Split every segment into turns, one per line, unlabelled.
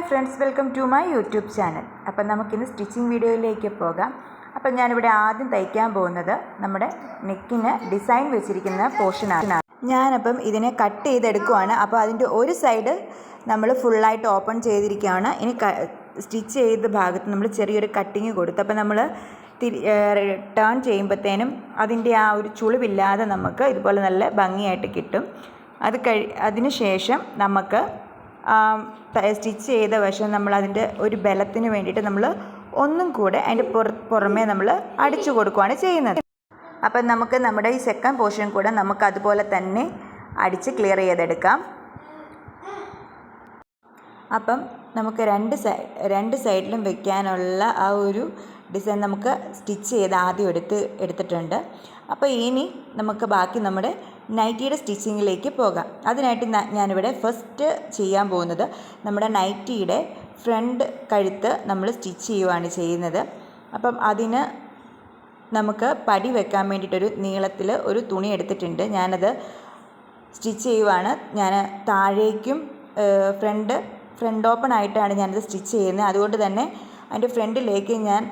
Friends, welcome to my YouTube channel. അപ്പം നമുക്കിന്ന് stitching വീഡിയോയിലേക്ക് പോകാം. അപ്പം ഞാനിവിടെ ആദ്യം തയ്ക്കാൻ പോകുന്നത് നമ്മുടെ നെക്കിന് ഡിസൈൻ വെച്ചിരിക്കുന്ന പോർഷനാണ്. ഞാനപ്പം ഇതിനെ കട്ട് ചെയ്തെടുക്കുവാണ്. അപ്പോൾ അതിൻ്റെ ഒരു സൈഡ് നമ്മൾ ഫുള്ളായിട്ട് ഓപ്പൺ ചെയ്തിരിക്കുകയാണ്. ഇനി സ്റ്റിച്ച് ചെയ്ത ഭാഗത്ത് നമ്മൾ ചെറിയൊരു കട്ടിങ് കൊടുത്തു. അപ്പോൾ നമ്മൾ ടേൺ ചെയ്യുമ്പോഴത്തേനും അതിൻ്റെ ആ ഒരു ചുളിവില്ലാതെ നമുക്ക് ഇതുപോലെ നല്ല ഭംഗിയായിട്ട് കിട്ടും. അതിന് ശേഷം നമുക്ക് സ്റ്റിച്ച് ചെയ്ത വശം നമ്മൾ അതിൻ്റെ ഒരു ബലത്തിന് വേണ്ടിയിട്ട് നമ്മൾ ഒന്നും കൂടെ അതിൻ്റെ പുറമേ നമ്മൾ അടിച്ചു കൊടുക്കുകയാണ് ചെയ്യുന്നത്. അപ്പം നമുക്ക് നമ്മുടെ ഈ സെക്കൻഡ് പോർഷൻ കൂടെ നമുക്ക് അതുപോലെ തന്നെ അടിച്ച് ക്ലിയർ ചെയ്തെടുക്കാം. അപ്പം നമുക്ക് രണ്ട് സൈഡിലും വെക്കാനുള്ള ആ ഒരു ഡിസൈൻ നമുക്ക് സ്റ്റിച്ച് ചെയ്ത് ആദ്യം എടുത്തിട്ടുണ്ട്. അപ്പോൾ ഇനി നമുക്ക് ബാക്കി നമ്മുടെ നൈറ്റിയുടെ സ്റ്റിച്ചിങ്ങിലേക്ക് പോകാം. അതിനായിട്ട് ഞാനിവിടെ ഫസ്റ്റ് ചെയ്യാൻ പോകുന്നത് നമ്മുടെ നൈറ്റിയുടെ ഫ്രണ്ട് കഴുത്ത് നമ്മൾ സ്റ്റിച്ച് ചെയ്യുകയാണ് ചെയ്യുന്നത്. അപ്പം അതിന് നമുക്ക് പടി വെക്കാൻ വേണ്ടിയിട്ടൊരു നീളത്തിൽ ഒരു തുണി എടുത്തിട്ടുണ്ട്. ഞാനത് സ്റ്റിച്ച് ചെയ്യുവാണ്. ഞാൻ താഴേക്കും ഫ്രണ്ട് ഓപ്പൺ ആയിട്ടാണ് ഞാനത് സ്റ്റിച്ച് ചെയ്യുന്നത്. അതുകൊണ്ട് തന്നെ അതിൻ്റെ ഫ്രണ്ടിലേക്ക് ഞാൻ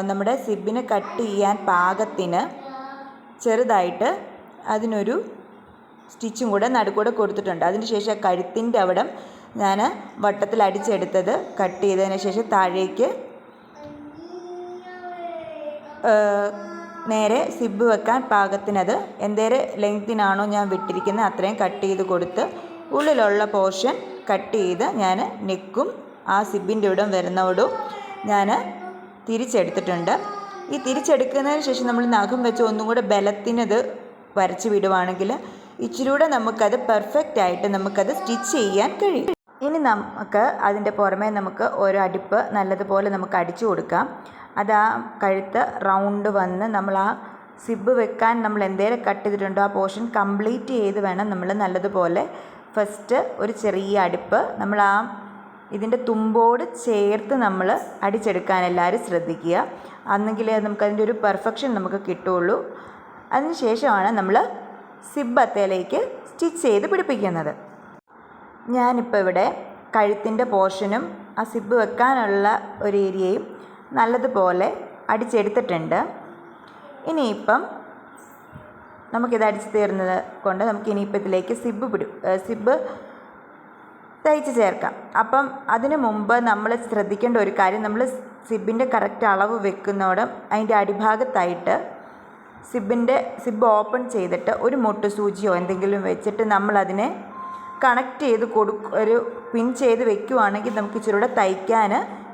നമ്മുടെ സിബിന് കട്ട് ചെയ്യാൻ പാകത്തിന് ചെറുതായിട്ട് അതിനൊരു സ്റ്റിച്ചും കൂടെ നടുക്കൂടെ കൊടുത്തിട്ടുണ്ട്. അതിന് ശേഷം കഴുത്തിൻ്റെ അവിടം ഞാൻ വട്ടത്തിൽ അടിച്ചെടുത്തത് കട്ട് ചെയ്തതിന് ശേഷം താഴേക്ക് നേരെ സിബ് വെക്കാൻ പാകത്തിനത് എന്തേരെ ലെങ്തിനാണോ ഞാൻ വിട്ടിരിക്കുന്നത് അത്രയും കട്ട് ചെയ്ത് കൊടുത്ത് ഉള്ളിലുള്ള പോർഷൻ കട്ട് ചെയ്ത് ഞാൻ നെക്കും ആ സിബിൻ്റെ ഇവിടം വരുന്നവിടും ഞാൻ തിരിച്ചെടുത്തിട്ടുണ്ട്. ഈ തിരിച്ചെടുക്കുന്നതിന് ശേഷം നമ്മൾ നഖം വെച്ച് ഒന്നും കൂടെ ബലത്തിനത് വരച്ച് വിടുവാണെങ്കിൽ ഇച്ചിരി കൂടെ നമുക്കത് പെർഫെക്റ്റ് ആയിട്ട് നമുക്കത് സ്റ്റിച്ച് ചെയ്യാൻ കഴിയും. ഇനി നമുക്ക് അതിൻ്റെ പുറമേ നമുക്ക് ഓരോ അടിപ്പ് നല്ലതുപോലെ നമുക്ക് അടിച്ചു കൊടുക്കാം. അത് ആ കഴുത്ത് റൗണ്ട് വന്ന് നമ്മൾ ആ സിബ് വെക്കാൻ നമ്മൾ എന്തേലും കട്ട് ചെയ്തിട്ടുണ്ടോ ആ പോർഷൻ കംപ്ലീറ്റ് ചെയ്ത് വേണം നമ്മൾ നല്ലതുപോലെ ഫസ്റ്റ് ഒരു ചെറിയ അടിപ്പ് നമ്മൾ ആ ഇതിൻ്റെ തുമ്പോട് ചേർത്ത് നമ്മൾ അടിച്ചെടുക്കാൻ എല്ലാവരും ശ്രദ്ധിക്കുക. അന്നെങ്കിൽ നമുക്കതിൻ്റെ ഒരു പെർഫെക്ഷൻ നമുക്ക് കിട്ടുകയുള്ളൂ. അതിന് ശേഷമാണ് നമ്മൾ സിബ് അത്തയിലേക്ക് സ്റ്റിച്ച് ചെയ്ത് പിടിപ്പിക്കുന്നത്. ഞാനിപ്പോൾ ഇവിടെ കഴുത്തിൻ്റെ പോർഷനും ആ സിബ് വെക്കാനുള്ള ഒരു ഏരിയയും നല്ലതുപോലെ അടിച്ചെടുത്തിട്ടുണ്ട്. ഇനിയിപ്പം നമുക്കിത് അടിച്ച് തീർന്നത് കൊണ്ട് നമുക്ക് ഇനിയിപ്പോൾ ഇതിലേക്ക് സിബ് തയ്ച്ച് ചേർക്കാം. അപ്പം അതിന് മുമ്പ് നമ്മൾ ശ്രദ്ധിക്കേണ്ട ഒരു കാര്യം, നമ്മൾ സിബിൻ്റെ കറക്റ്റ് അളവ് വെക്കുന്നതോടെ അതിൻ്റെ അടിഭാഗത്തായിട്ട് സിബ് ഓപ്പൺ ചെയ്തിട്ട് ഒരു മുട്ട് സൂചിയോ എന്തെങ്കിലും വെച്ചിട്ട് നമ്മളതിനെ കണക്ട് ചെയ്ത് ഒരു പിൻ ചെയ്ത് വെക്കുവാണെങ്കിൽ നമുക്ക് ഇച്ചിരൂടെ തയ്ക്കാൻ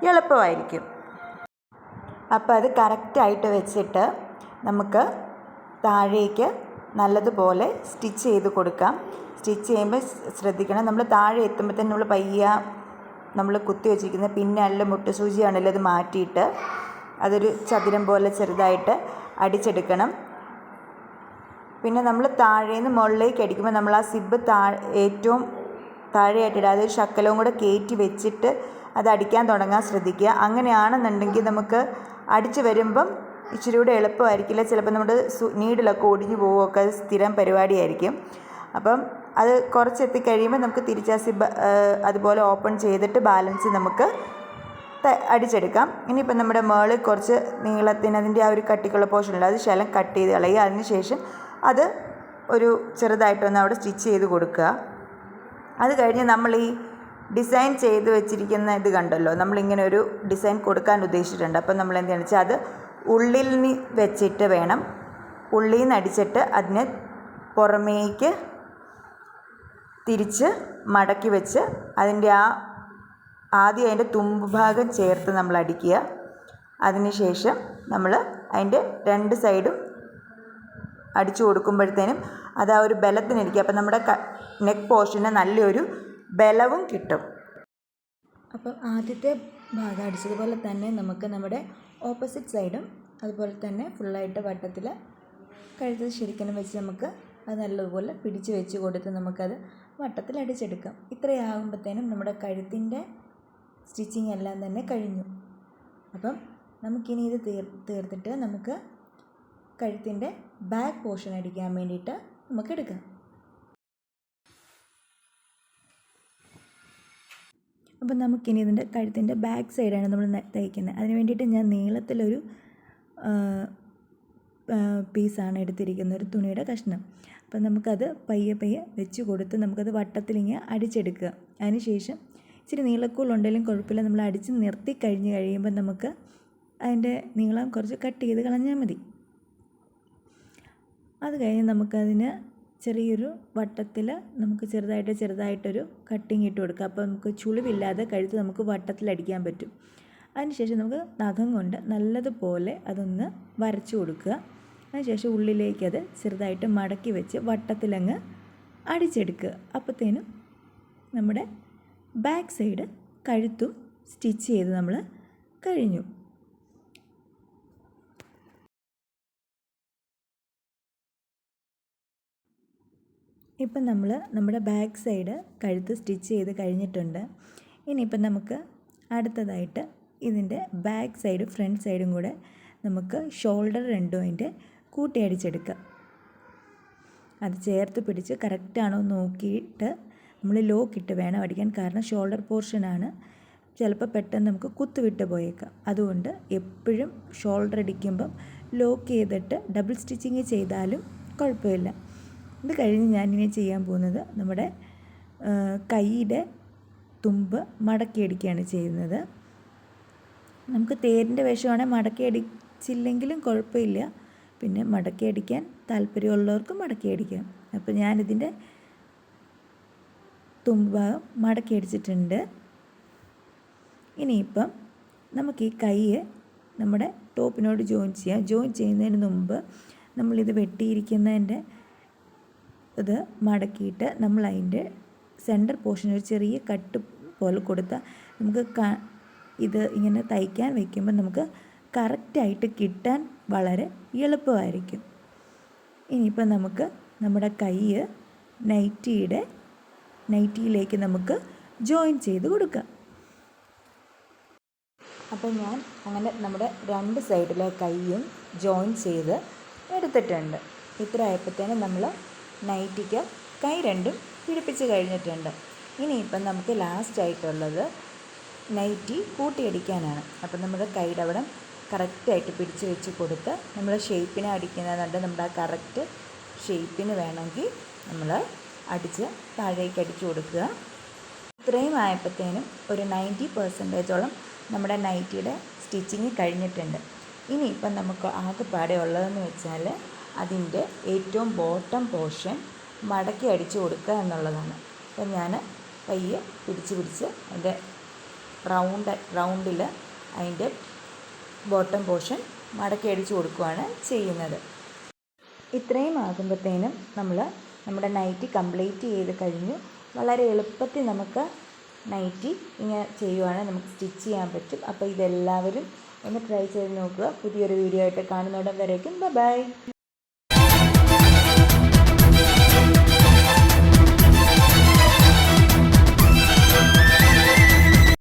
എളുപ്പമായിരിക്കും. അപ്പോൾ അത് കറക്റ്റായിട്ട് വെച്ചിട്ട് നമുക്ക് താഴേക്ക് നല്ലതുപോലെ സ്റ്റിച്ച് ചെയ്ത് കൊടുക്കാം. സ്റ്റിച്ച് ചെയ്യുമ്പോൾ ശ്രദ്ധിക്കണം, നമ്മൾ താഴെ എത്തുമ്പോഴത്തേനും നമ്മൾ പയ്യ നമ്മൾ കുത്തി വെച്ചിരിക്കുന്ന പിന്നല്ല മുട്ട് സൂചിയാണല്ലോ അത് മാറ്റിയിട്ട് അതൊരു ചതുരം പോലെ ചെറുതായിട്ട് അടിച്ചെടുക്കണം. പിന്നെ നമ്മൾ താഴേന്ന് മുകളിലേക്ക് അടിക്കുമ്പോൾ നമ്മൾ ആ സിബ് ഏറ്റവും താഴെയായിട്ടിടുക, അതൊരു ശക്കലവും കൂടെ കയറ്റി വെച്ചിട്ട് അത് അടിക്കാൻ തുടങ്ങാൻ ശ്രദ്ധിക്കുക. അങ്ങനെയാണെന്നുണ്ടെങ്കിൽ നമുക്ക് അടിച്ച് വരുമ്പം ഇച്ചിരി കൂടെ എളുപ്പമായിരിക്കില്ല. ചിലപ്പോൾ നമ്മുടെ നീഡിലൊക്കെ ഒടിഞ്ഞു പോവുകയൊക്കെ അത് സ്ഥിരം പരിപാടിയായിരിക്കും. അപ്പം അത് കുറച്ചെത്തിക്കഴിയുമ്പോൾ നമുക്ക് തിരിച്ച് ആ സിബ് അതുപോലെ ഓപ്പൺ ചെയ്തിട്ട് ബാലൻസ് നമുക്ക് അടിച്ചെടുക്കാം. ഇനിയിപ്പം നമ്മുടെ മേളിൽ കുറച്ച് നീളത്തിന് അതിൻ്റെ ആ ഒരു കട്ടിക്കുള്ള പോർഷനുണ്ട്, അത് ശകലം കട്ട് ചെയ്ത് കളയുക. അതിന് ശേഷം അത് ഒരു ചെറുതായിട്ടൊന്ന് അവിടെ സ്റ്റിച്ച് ചെയ്ത് കൊടുക്കുക. അത് കഴിഞ്ഞ് നമ്മൾ ഈ ഡിസൈൻ ചെയ്ത് വെച്ചിരിക്കുന്ന ഇത് കണ്ടല്ലോ, നമ്മളിങ്ങനെ ഒരു ഡിസൈൻ കൊടുക്കാൻ ഉദ്ദേശിച്ചിട്ടുണ്ട്. അപ്പം നമ്മൾ എന്താണെന്ന് വെച്ചാൽ അത് ഉള്ളിൽ നിന്ന് വെച്ചിട്ട് വേണം, ഉള്ളിൽ നിന്ന് അടിച്ചിട്ട് അതിനെ പുറമേക്ക് തിരിച്ച് മടക്കി വെച്ച് അതിൻ്റെ ആദ്യം അതിൻ്റെ തുമ്പ് ഭാഗം ചേർത്ത് നമ്മൾ അടിക്കുക. അതിനുശേഷം നമ്മൾ അതിൻ്റെ രണ്ട് സൈഡും അടിച്ചു കൊടുക്കുമ്പോഴത്തേനും അത് ആ ഒരു ബലത്തിനിരിക്കും. അപ്പം നമ്മുടെ നെക്ക് പോർഷന് നല്ലൊരു ബലവും കിട്ടും. അപ്പം ആദ്യത്തെ ഭാഗം അടിച്ചതുപോലെ തന്നെ നമുക്ക് നമ്മുടെ ഓപ്പോസിറ്റ് സൈഡും അതുപോലെ തന്നെ ഫുള്ളായിട്ട് വട്ടത്തിൽ കഴുത്ത് ശരിക്കും വെച്ച് നമുക്ക് അത് നല്ലതുപോലെ പിടിച്ച് വെച്ച് കൊടുത്ത് നമുക്കത് വട്ടത്തിൽ അടിച്ചെടുക്കാം. ഇത്രയാകുമ്പോഴത്തേനും നമ്മുടെ കഴുത്തിൻ്റെ സ്റ്റിച്ചിങ് എല്ലാം തന്നെ കഴിഞ്ഞു. അപ്പം നമുക്കിനി ഇത് തീർത്തിട്ട് നമുക്ക് കഴുത്തിൻ്റെ ബാക്ക് പോർഷൻ അടിക്കാൻ വേണ്ടിയിട്ട് നമുക്ക് എടുക്കാം. അപ്പോൾ നമുക്കിനി ഇതിൻ്റെ കഴുത്തിൻ്റെ ബാക്ക് സൈഡാണ് നമ്മൾ തയ്ക്കുന്നത്. അതിന് വേണ്ടിയിട്ട് ഞാൻ നീളത്തിലൊരു പീസാണ് എടുത്തിരിക്കുന്നത്, ഒരു തുണിയുടെ കഷ്ണം. അപ്പോൾ നമുക്കത് പയ്യെ വെച്ച് കൊടുത്ത് നമുക്കത് വട്ടത്തിലിങ്ങനെ അടിച്ചെടുക്കുക. അതിന് ഇച്ചിരി നീളക്കൂടുണ്ടെങ്കിലും കുഴപ്പമില്ല, നമ്മൾ അടിച്ച് നിർത്തി കഴിയുമ്പോൾ നമുക്ക് അതിൻ്റെ നീളം കുറച്ച് കട്ട് ചെയ്ത് കളഞ്ഞാൽ മതി. അത് കഴിഞ്ഞ് നമുക്കതിന് ചെറിയൊരു വട്ടത്തിൽ നമുക്ക് ചെറുതായിട്ടൊരു കട്ടിങ് ഇട്ട് കൊടുക്കുക. അപ്പോൾ നമുക്ക് ചുളിവില്ലാതെ കഴുത്ത് നമുക്ക് വട്ടത്തിലടിക്കാൻ പറ്റും. അതിനുശേഷം നമുക്ക് നഖം കൊണ്ട് നല്ലതുപോലെ അതൊന്ന് വരച്ചു കൊടുക്കുക. അതിനുശേഷം ഉള്ളിലേക്കത് ചെറുതായിട്ട് മടക്കി വെച്ച് വട്ടത്തിലങ്ങ് അടിച്ചെടുക്കുക. അപ്പോഴത്തേനും നമ്മുടെ ബാക്ക് സൈഡ് കഴുത്തും സ്റ്റിച്ച് ചെയ്ത് നമ്മൾ കഴിഞ്ഞു. ഇപ്പം നമ്മുടെ ബാക്ക് സൈഡ് കഴുത്ത് സ്റ്റിച്ച് ചെയ്ത് കഴിഞ്ഞിട്ടുണ്ട്. ഇനിയിപ്പം നമുക്ക് അടുത്തതായിട്ട് ഇതിൻ്റെ ബാക്ക് സൈഡ് ഫ്രണ്ട് സൈഡും കൂടെ നമുക്ക് ഷോൾഡർ രണ്ടും അതിൻ്റെ കൂട്ടിയടിച്ചെടുക്കാം. അത് ചേർത്ത് പിടിച്ച് കറക്റ്റാണോ നോക്കിയിട്ട് നമ്മൾ ലോക്കിട്ട് വേണം അടിക്കാൻ. കാരണം ഷോൾഡർ പോർഷനാണ്, ചിലപ്പോൾ പെട്ടെന്ന് നമുക്ക് കുത്തുവിട്ട് പോയേക്കാം. അതുകൊണ്ട് എപ്പോഴും ഷോൾഡർ അടിക്കുമ്പം ലോക്ക് ചെയ്തിട്ട് ഡബിൾ സ്റ്റിച്ചിങ് ചെയ്താലും കുഴപ്പമില്ല. ഇത് കഴിഞ്ഞ് ഞാനിനി ചെയ്യാൻ പോകുന്നത് നമ്മുടെ കൈയുടെ തുമ്പ് മടക്കിയടിക്കുകയാണ് ചെയ്യുന്നത്. നമുക്ക് തേരിൻ്റെ വേഷമാണെങ്കിൽ മടക്കിയടിച്ചില്ലെങ്കിലും കുഴപ്പമില്ല, പിന്നെ മടക്കിയടിക്കാൻ താല്പര്യമുള്ളവർക്ക് മടക്കിയടിക്കാം. അപ്പോൾ ഞാനിതിൻ്റെ തുമ്പ് ഭാഗം മടക്കിയടിച്ചിട്ടുണ്ട്. ഇനിയിപ്പം നമുക്ക് ഈ കൈ നമ്മുടെ ടോപ്പിനോട് ജോയിൻ ചെയ്യാം. ജോയിൻ ചെയ്യുന്നതിന് മുമ്പ് നമ്മളിത് വെട്ടിയിരിക്കുന്നതിൻ്റെ ഇത് മടക്കിയിട്ട് നമ്മൾ അതിൻ്റെ സെൻറ്റർ പോർഷൻ ഒരു ചെറിയ കട്ട് പോലെ കൊടുത്താൽ നമുക്ക് ഇത് ഇങ്ങനെ തയ്ക്കാൻ വയ്ക്കുമ്പോൾ നമുക്ക് കറക്റ്റായിട്ട് കിട്ടാൻ വളരെ എളുപ്പമായിരിക്കും. ഇനിയിപ്പോൾ നമുക്ക് നമ്മുടെ കൈ നൈറ്റിയിലേക്ക് നമുക്ക് ജോയിൻ ചെയ്ത് കൊടുക്കാം. അപ്പോൾ ഞാൻ അങ്ങനെ നമ്മുടെ രണ്ട് സൈഡിലെ കൈയും ജോയിൻ ചെയ്ത് എടുത്തിട്ടുണ്ട്. ഇത്ര ആയപ്പോഴത്തേനും നമ്മൾ നൈറ്റിക്ക് കൈ രണ്ടും പിടിപ്പിച്ച് കഴിഞ്ഞിട്ടുണ്ട്. ഇനിയിപ്പം നമുക്ക് ലാസ്റ്റായിട്ടുള്ളത് നൈറ്റി കൂട്ടിയടിക്കാനാണ്. അപ്പം നമ്മുടെ കൈയുടെ അവിടെ കറക്റ്റായിട്ട് പിടിച്ച് വെച്ച് കൊടുത്ത് നമ്മൾ ഷേപ്പിനെ അടിക്കുന്നതുകൊണ്ട് നമ്മുടെ ആ കറക്റ്റ് ഷേപ്പിന് വേണമെങ്കിൽ നമ്മൾ താഴേക്ക് അടിച്ചു കൊടുക്കുക. ഇത്രയും ആയപ്പോഴത്തേനും ഒരു 90% നമ്മുടെ നൈറ്റിയുടെ സ്റ്റിച്ചിങ് കഴിഞ്ഞിട്ടുണ്ട്. ഇനിയിപ്പം നമുക്ക് ആകെപ്പാടെ ഉള്ളതെന്ന് വെച്ചാൽ അതിൻ്റെ ഏറ്റവും ബോട്ടം പോർഷൻ മടക്കി അടിച്ചു കൊടുക്കുക എന്നുള്ളതാണ്. അപ്പം ഞാൻ പയ്യെ പിടിച്ച് അതിൻ്റെ റൗണ്ടിൽ അതിൻ്റെ ബോട്ടം പോർഷൻ മടക്കി അടിച്ചു കൊടുക്കുകയാണ് ചെയ്യുന്നത്. ഇത്രയും ആകുമ്പോഴത്തേനും നമ്മുടെ നൈറ്റി കംപ്ലീറ്റ് ചെയ്ത് കഴിഞ്ഞു. വളരെ എളുപ്പത്തിൽ നമുക്ക് നൈറ്റി ഇങ്ങനെ ചെയ്യുവാണെങ്കിൽ നമുക്ക് സ്റ്റിച്ച് ചെയ്യാൻ പറ്റും. അപ്പോൾ ഇതെല്ലാവരും ഒന്ന് ട്രൈ ചെയ്ത് നോക്കുക. പുതിയൊരു വീഡിയോ ആയിട്ട് കാണുന്നിടം വരേക്കും ബൈ.